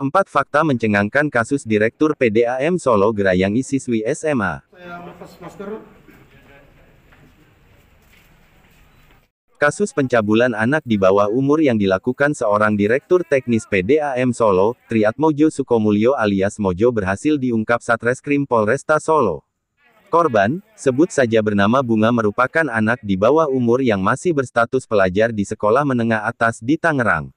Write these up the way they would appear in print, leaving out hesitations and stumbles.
4 fakta mencengangkan kasus Direktur PDAM Solo gerayangi siswi SMA. Kasus pencabulan anak di bawah umur yang dilakukan seorang Direktur Teknis PDAM Solo, Triatmojo Sukomulyo alias Mojo berhasil diungkap Satreskrim Polresta Solo. Korban, sebut saja bernama Bunga merupakan anak di bawah umur yang masih berstatus pelajar di sekolah menengah atas di Tangerang.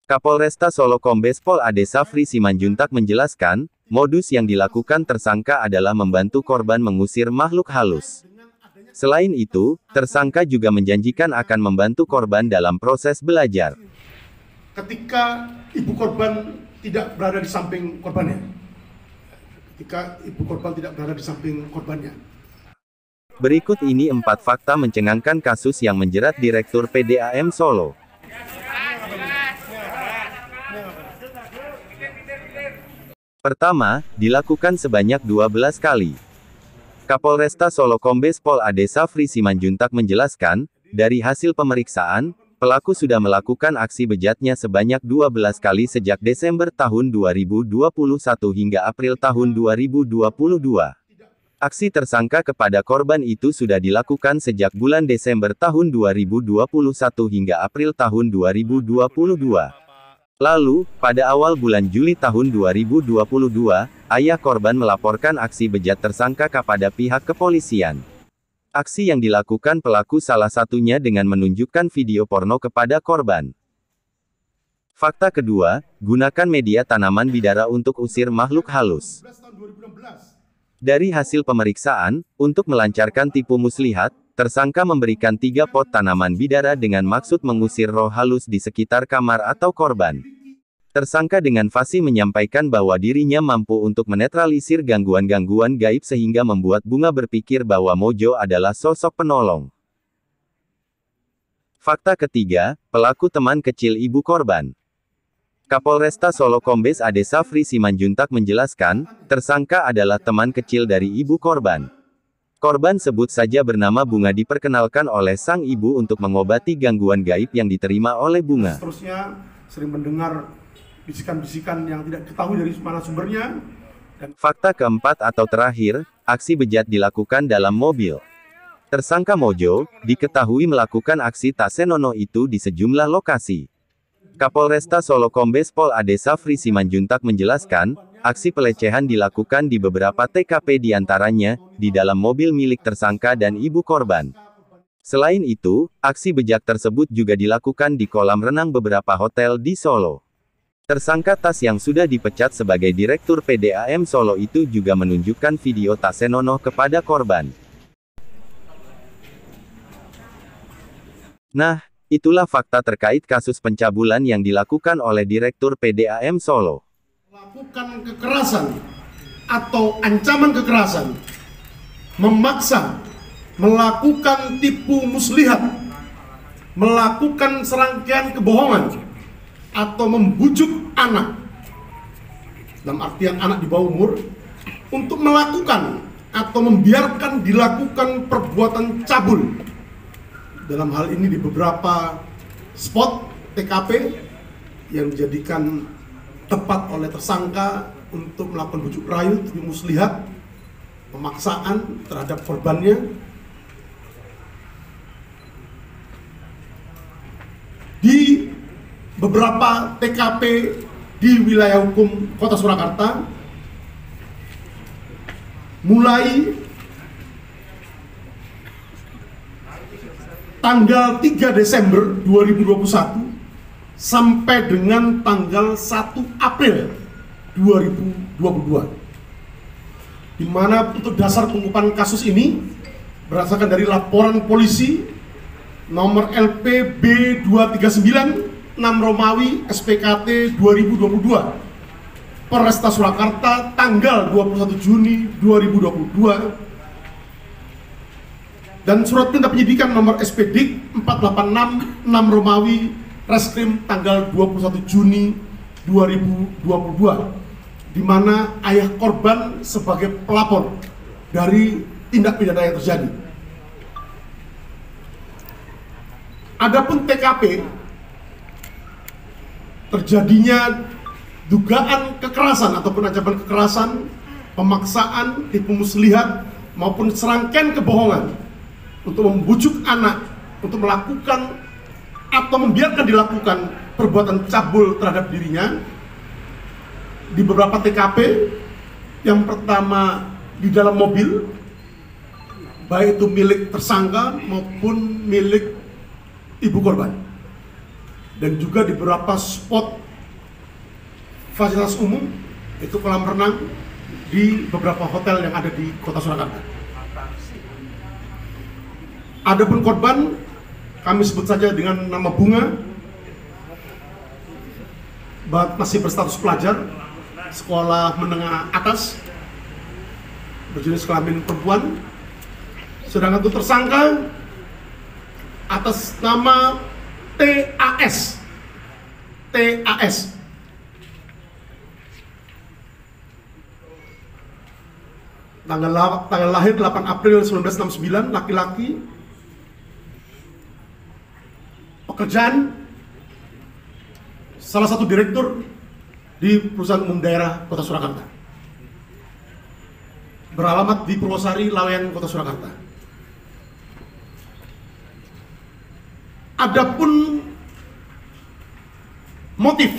Kapolresta Solo Kombes Pol Ade Safri Simanjuntak menjelaskan, modus yang dilakukan tersangka adalah membantu korban mengusir makhluk halus. Selain itu, tersangka juga menjanjikan akan membantu korban dalam proses belajar. Ketika ibu korban tidak berada di samping korbannya. Berikut ini 4 fakta mencengangkan kasus yang menjerat Direktur PDAM Solo. Pertama, dilakukan sebanyak 12 kali. Kapolresta Solo Kombes Pol Ade Safri Simanjuntak menjelaskan, dari hasil pemeriksaan, pelaku sudah melakukan aksi bejatnya sebanyak 12 kali sejak Desember tahun 2021 hingga April tahun 2022. Aksi tersangka kepada korban itu sudah dilakukan sejak bulan Desember tahun 2021 hingga April tahun 2022. Lalu, pada awal bulan Juli tahun 2022, ayah korban melaporkan aksi bejat tersangka kepada pihak kepolisian. Aksi yang dilakukan pelaku salah satunya dengan menunjukkan video porno kepada korban. Fakta kedua, gunakan media tanaman bidara untuk usir makhluk halus. Dari hasil pemeriksaan, untuk melancarkan tipu muslihat, tersangka memberikan 3 pot tanaman bidara dengan maksud mengusir roh halus di sekitar kamar atau korban. Tersangka dengan fasih menyampaikan bahwa dirinya mampu untuk menetralisir gangguan-gangguan gaib sehingga membuat Bunga berpikir bahwa Mojo adalah sosok penolong. Fakta ketiga, pelaku teman kecil ibu korban. Kapolresta Solo Kombes Ade Safri Simanjuntak menjelaskan, tersangka adalah teman kecil dari ibu korban. Korban sebut saja bernama Bunga diperkenalkan oleh sang ibu untuk mengobati gangguan gaib yang diterima oleh Bunga. Seterusnya, sering mendengar bisikan-bisikan yang tidak diketahui dari mana sumbernya. Fakta keempat atau terakhir, aksi bejat dilakukan dalam mobil. Tersangka Mojo, diketahui melakukan aksi tak senonoh itu di sejumlah lokasi. Kapolresta Solo Kombes Pol Ade Safri Simanjuntak menjelaskan, aksi pelecehan dilakukan di beberapa TKP diantaranya, di dalam mobil milik tersangka dan ibu korban. Selain itu, aksi bejat tersebut juga dilakukan di kolam renang beberapa hotel di Solo. Tersangka Tas yang sudah dipecat sebagai Direktur PDAM Solo itu juga menunjukkan video tak senonoh kepada korban. Nah, itulah fakta terkait kasus pencabulan yang dilakukan oleh Direktur PDAM Solo. Melakukan kekerasan atau ancaman kekerasan, memaksa, melakukan tipu muslihat, melakukan serangkaian kebohongan, atau membujuk anak, dalam artian anak di bawah umur, untuk melakukan atau membiarkan dilakukan perbuatan cabul. Dalam hal ini di beberapa spot TKP yang dijadikan tepat oleh tersangka untuk melakukan bujuk rayu, tipu muslihat, pemaksaan terhadap korbannya. Di beberapa TKP di wilayah hukum Kota Surakarta, mulai tanggal 3 Desember 2021 sampai dengan tanggal 1 April 2022, di mana untuk dasar pengungkapan kasus ini berdasarkan dari laporan polisi nomor LPB 239 6 Romawi SPKT 2022 Polresta Surakarta tanggal 21 Juni 2022 dan surat perintah penyidikan nomor SPD 486 6 Romawi Reskrim tanggal 21 Juni 2022, di mana ayah korban sebagai pelapor dari tindak pidana yang terjadi. Adapun TKP terjadinya dugaan kekerasan ataupun ancaman kekerasan, pemaksaan, tipu muslihat maupun serangkaian kebohongan untuk membujuk anak untuk melakukan atau membiarkan dilakukan perbuatan cabul terhadap dirinya di beberapa TKP. Yang pertama di dalam mobil, baik itu milik tersangka maupun milik ibu korban, dan juga di beberapa spot fasilitas umum, itu kolam renang di beberapa hotel yang ada di Kota Surakarta. Adapun korban kami sebut saja dengan nama Bunga, masih berstatus pelajar sekolah menengah atas, berjenis kelamin perempuan. Sedangkan untuk tersangka atas nama TAS. Tanggal lahir 8 April 1969, laki-laki, pekerjaan salah satu direktur di perusahaan umum daerah Kota Surakarta, beralamat di Purwosari, Laweyan, Kota Surakarta. Adapun motif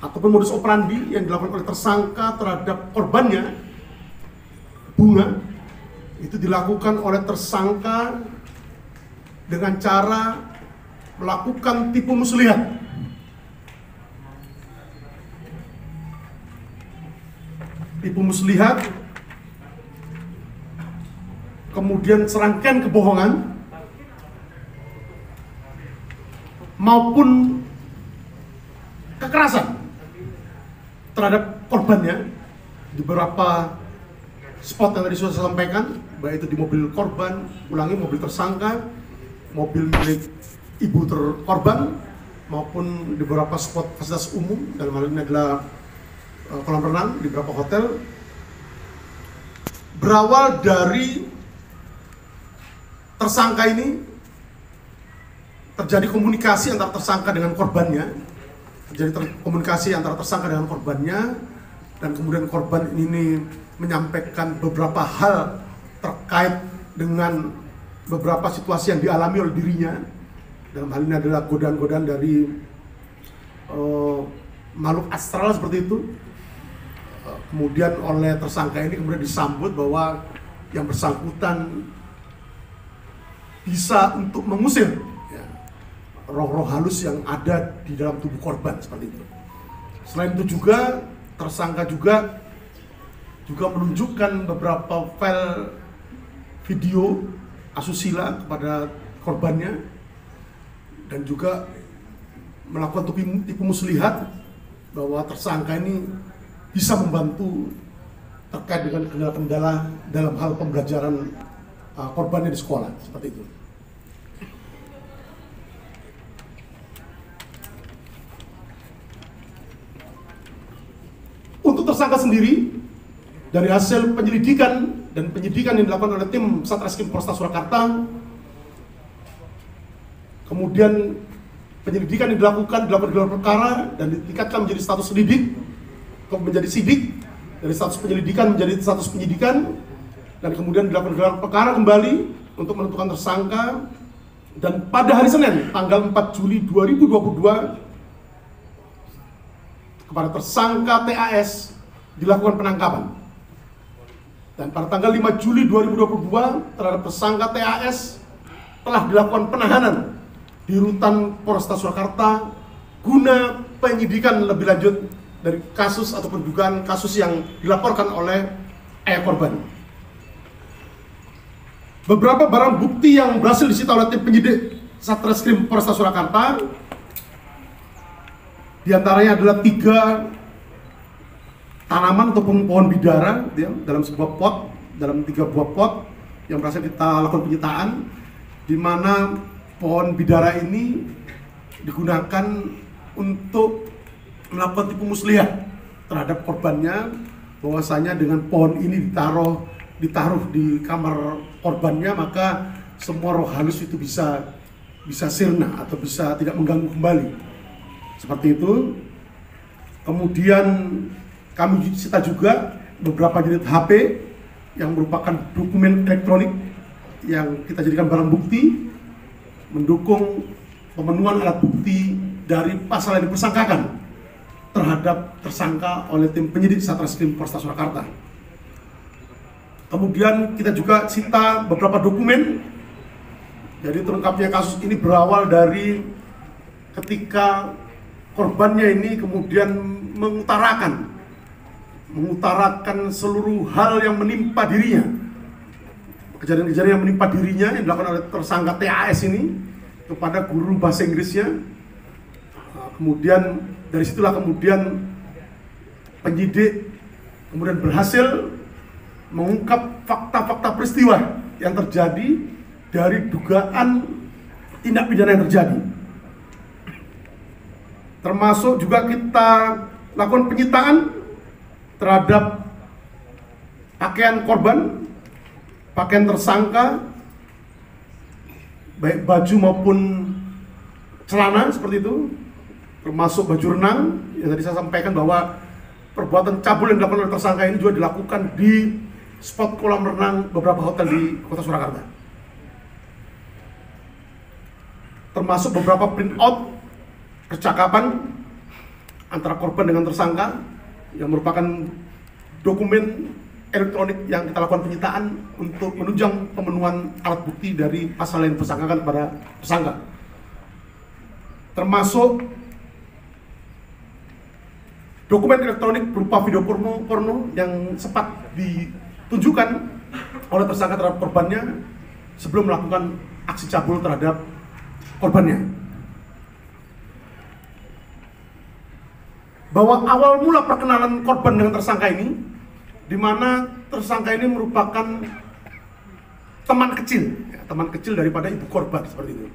ataupun modus operandi yang dilakukan oleh tersangka terhadap korbannya, Bunga, itu dilakukan oleh tersangka dengan cara melakukan tipu muslihat. Tipu muslihat, kemudian serangkaian kebohongan, maupun kekerasan terhadap korbannya di beberapa spot yang tadi sudah saya sampaikan, baik itu di mobil korban, mobil tersangka, mobil milik ibu korban, maupun di beberapa spot fasilitas umum, dalam hal ini adalah kolam renang di beberapa hotel. Berawal dari tersangka ini terjadi komunikasi antara tersangka dengan korbannya, dan kemudian korban ini menyampaikan beberapa hal terkait dengan beberapa situasi yang dialami oleh dirinya. Dalam hal ini adalah godaan-godaan dari makhluk astral seperti itu. Kemudian oleh tersangka ini kemudian disambut bahwa yang bersangkutan bisa untuk mengusir roh-roh halus yang ada di dalam tubuh korban, seperti itu. Selain itu juga tersangka juga menunjukkan beberapa file video asusila kepada korbannya, dan juga melakukan tipu muslihat bahwa tersangka ini bisa membantu terkait dengan kendala-kendala dalam hal pembelajaran korbannya di sekolah, seperti itu. Untuk tersangka sendiri, dari hasil penyelidikan yang dilakukan oleh tim Satreskrim Polresta Surakarta, kemudian penyelidikan yang dilakukan gelar perkara dan ditingkatkan menjadi status sidik, dari status penyelidikan menjadi status penyidikan, dan kemudian dilakukan gelar perkara kembali untuk menentukan tersangka. Dan pada hari Senin tanggal 4 Juli 2022 kepada tersangka TAS dilakukan penangkapan. Dan pada tanggal 5 Juli 2022 terhadap tersangka TAS telah dilakukan penahanan di Rutan Polresta Surakarta guna penyidikan lebih lanjut dari kasus ataupun dugaan kasus yang dilaporkan oleh ayah korban. Beberapa barang bukti yang berhasil disita oleh tim penyidik Satreskrim Polresta Surakarta, di antaranya adalah 3 tanaman ataupun pohon bidara dalam sebuah pot, dalam 3 buah pot yang berhasil kita lakukan penyitaan, di mana pohon bidara ini digunakan untuk melakukan tipu muslihat terhadap korbannya, bahwasanya dengan pohon ini ditaruh di kamar korbannya, maka semua roh halus itu bisa sirna atau bisa tidak mengganggu kembali, seperti itu. Kemudian kami sita juga beberapa unit HP yang merupakan dokumen elektronik yang kita jadikan barang bukti mendukung pemenuhan alat bukti dari pasal yang dipersangkakan terhadap tersangka oleh tim penyidik Satreskrim Polresta Surakarta. Kemudian kita juga sita beberapa dokumen. Jadi terungkapnya kasus ini berawal dari ketika korbannya ini kemudian mengutarakan seluruh hal yang menimpa dirinya, kejadian-kejadian yang menimpa dirinya yang dilakukan oleh tersangka TAS ini kepada guru bahasa Inggrisnya. Kemudian dari situlah kemudian penyidik kemudian berhasil mengungkap fakta-fakta peristiwa yang terjadi dari dugaan tindak pidana yang terjadi. Termasuk juga kita lakukan penyitaan terhadap pakaian korban, pakaian tersangka, baik baju maupun celana seperti itu, termasuk baju renang. Yang tadi saya sampaikan bahwa perbuatan cabul yang dilakukan oleh tersangka ini juga dilakukan di spot kolam renang beberapa hotel di Kota Surakarta. Termasuk beberapa print out percakapan antara korban dengan tersangka yang merupakan dokumen elektronik yang kita lakukan penyitaan untuk menunjang pemenuhan alat bukti dari pasal yang dipersangkakan kepada tersangka. Termasuk dokumen elektronik berupa video porno yang sempat ditunjukkan oleh tersangka terhadap korbannya sebelum melakukan aksi cabul terhadap korbannya. Bahwa awal mula perkenalan korban dengan tersangka ini, di mana tersangka ini merupakan teman kecil daripada ibu korban seperti itu.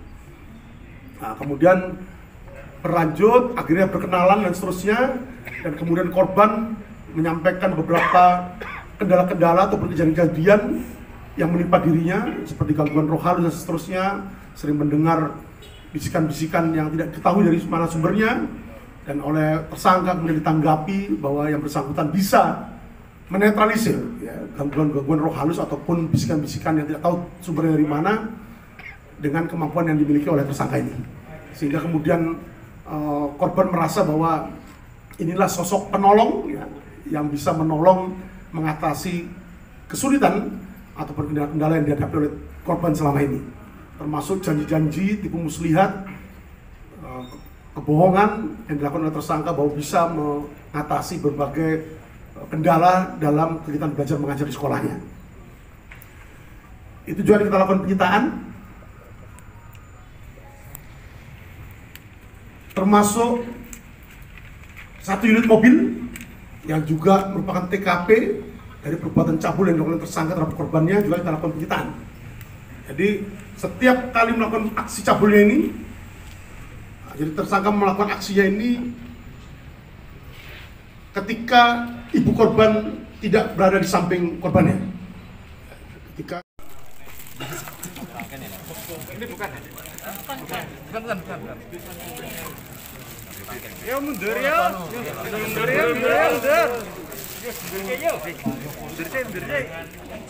Nah, kemudian berlanjut, akhirnya berkenalan dan seterusnya, dan kemudian korban menyampaikan beberapa kendala-kendala ataupun kejadian-kejadian yang menimpa dirinya seperti gangguan roh halus dan seterusnya, sering mendengar bisikan-bisikan yang tidak diketahui dari mana sumbernya, dan oleh tersangka kemudian ditanggapi bahwa yang bersangkutan bisa menetralisir ya, gangguan roh halus ataupun bisikan-bisikan yang tidak tahu sumbernya dari mana dengan kemampuan yang dimiliki oleh tersangka ini, sehingga kemudian korban merasa bahwa inilah sosok penolong ya, yang bisa menolong mengatasi kesulitan ataupun kendala-kendala yang dihadapi oleh korban selama ini, termasuk janji-janji tipu muslihat, kebohongan yang dilakukan oleh tersangka bahwa bisa mengatasi berbagai kendala dalam kegiatan belajar mengajar di sekolahnya. Itu juga kita lakukan penyitaan, termasuk satu unit mobil yang juga merupakan TKP dari perbuatan cabul yang dilakukan tersangka terhadap korbannya, juga kita lakukan penyitaan. Jadi setiap kali melakukan aksi cabulnya ini, jadi tersangka melakukan aksinya ini ketika ibu korban tidak berada di samping korbannya. Ketika ini bukan. Ya mundur ya. Mundur.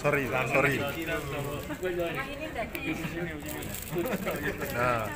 Sorry. Nah.